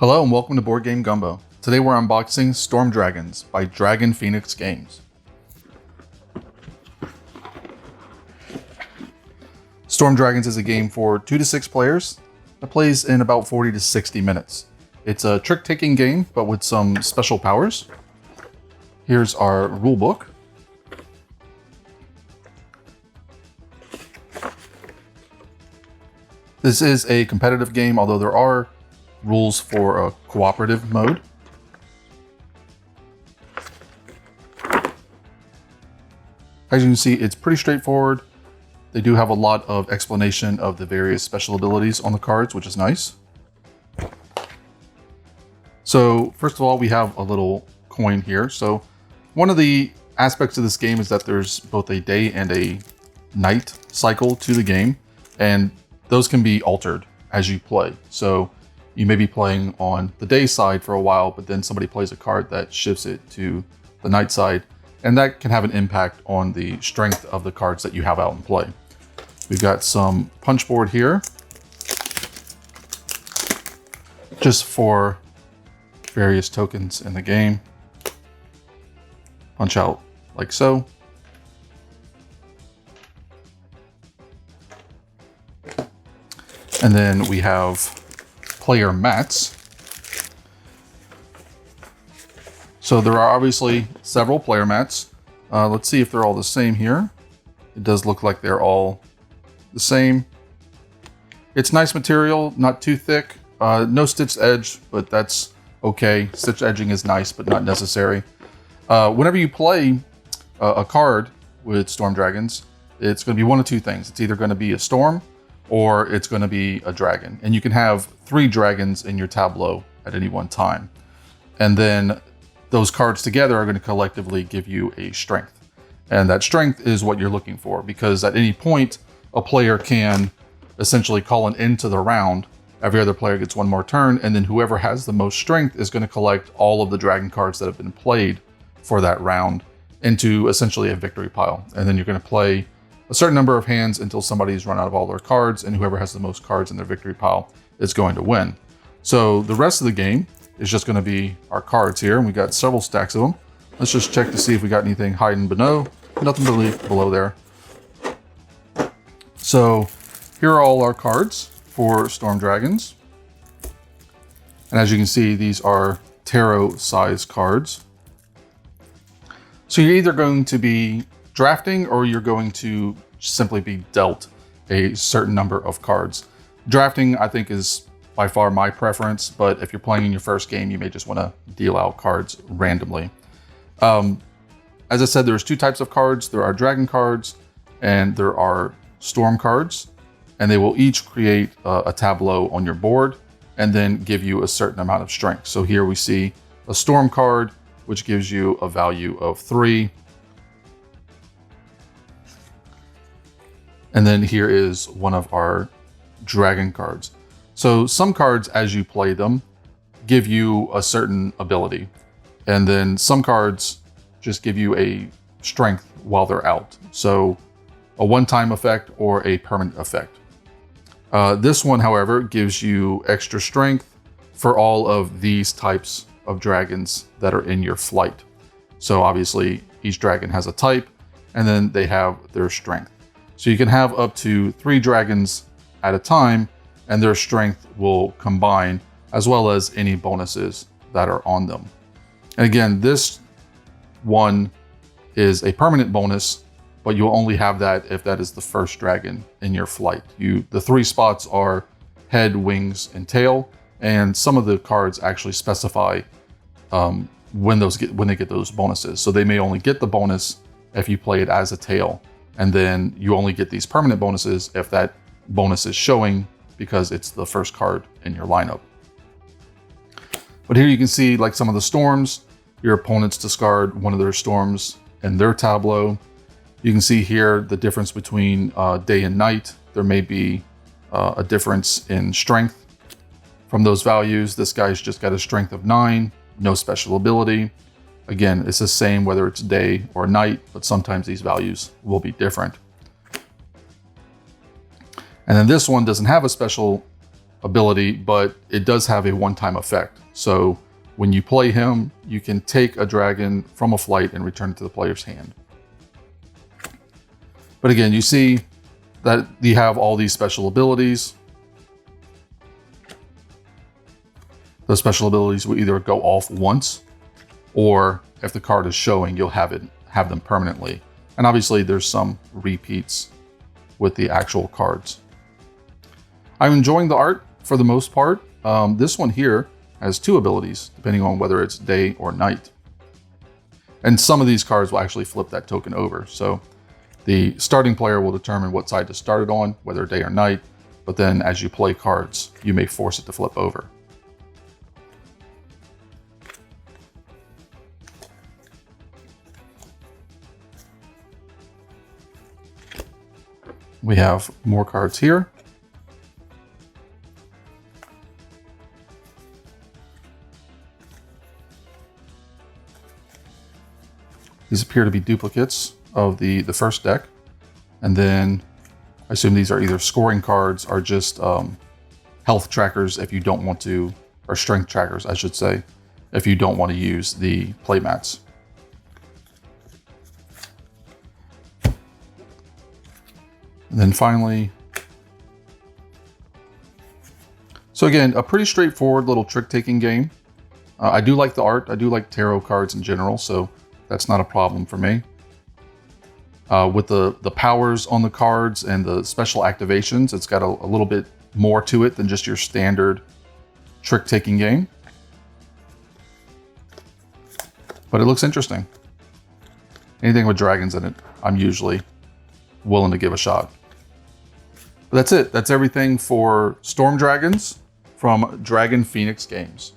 Hello and welcome to Board Game Gumbo. Today we're unboxing Storm Dragons by Dragon Phoenix Games. Storm Dragons is a game for 2 to 6 players that plays in about 40 to 60 minutes. It's a trick-taking game, but with some special powers. Here's our rule book. This is a competitive game, although there are rules for a cooperative mode. As you can see, it's pretty straightforward. They do have a lot of explanation of the various special abilities on the cards, which is nice. So first of all, we have a little coin here. So one of the aspects of this game is that there's both a day and a night cycle to the game, and those can be altered as you play. So you may be playing on the day side for a while, but then somebody plays a card that shifts it to the night side, and that can have an impact on the strength of the cards that you have out in play. We've got some punchboard here, just for various tokens in the game. Punch out like so. And then we have player mats. So there are obviously several player mats. Let's see if they're all the same here. It does look like they're all the same. It's nice material, not too thick. No stitched edge, but that's okay. Stitched edging is nice, but not necessary. Whenever you play a card with Storm Dragons, it's going to be one of two things. It's either going to be a storm or it's going to be a dragon. And you can have 3 dragons in your tableau at any one time. And then those cards together are going to collectively give you a strength. And that strength is what you're looking for, because at any point, a player can essentially call an end to the round. Every other player gets one more turn, and then whoever has the most strength is going to collect all of the dragon cards that have been played for that round into essentially a victory pile. And then you're going to play a certain number of hands until somebody's run out of all their cards, and whoever has the most cards in their victory pile is going to win. So the rest of the game is just going to be our cards here, and we got several stacks of them. Let's just check to see if we got anything hiding below. Nothing really below there. So here are all our cards for Storm Dragons. And as you can see, these are tarot size cards. So you're either going to be drafting or you're going to simply be dealt a certain number of cards. Drafting, I think, is by far my preference, but if you're playing in your first game, you may just want to deal out cards randomly. As I said, there's 2 types of cards. There are dragon cards and there are storm cards, and they will each create a tableau on your board and then give you a certain amount of strength. So here we see a storm card, which gives you a value of 3. And then here is one of our dragon cards. So some cards, as you play them, give you a certain ability. And then some cards just give you a strength while they're out. So a one-time effect or a permanent effect. This one, however, gives you extra strength for all of these types of dragons that are in your flight. So obviously each dragon has a type, and then they have their strength. So you can have up to 3 dragons at a time, and their strength will combine, as well as any bonuses that are on them. And again, this one is a permanent bonus, but you'll only have that if that is the first dragon in your flight. The 3 spots are head, wings, and tail, and some of the cards actually specify when they get those bonuses. So they may only get the bonus if you play it as a tail, and then you only get these permanent bonuses if that bonus is showing because it's the first card in your lineup. But here you can see, like some of the storms, your opponents discard one of their storms in their tableau. You can see here the difference between day and night. There may be a difference in strength from those values. This guy's just got a strength of 9, no special ability. Again, it's the same whether it's day or night, but sometimes these values will be different. And then this one doesn't have a special ability, but it does have a one-time effect. So when you play him, you can take a dragon from a flight and return it to the player's hand. But again, you see that you have all these special abilities. Those special abilities will either go off once, or if the card is showing, you'll have them permanently. And obviously there's some repeats with the actual cards. I'm enjoying the art for the most part. This one here has 2 abilities, depending on whether it's day or night. And some of these cards will actually flip that token over. So the starting player will determine what side to start it on, whether day or night. But then as you play cards, you may force it to flip over. We have more cards here. These appear to be duplicates of the first deck. And then I assume these are either scoring cards or just health trackers if you don't want to, or strength trackers, I should say, if you don't want to use the playmats. And then finally, so again, a pretty straightforward little trick-taking game. I do like the art. I do like tarot cards in general, so that's not a problem for me. With the powers on the cards and the special activations, it's got a little bit more to it than just your standard trick-taking game. But it looks interesting. Anything with dragons in it, I'm usually willing to give a shot. But that's it. That's everything for Storm Dragons from Dragon Phoenix Games.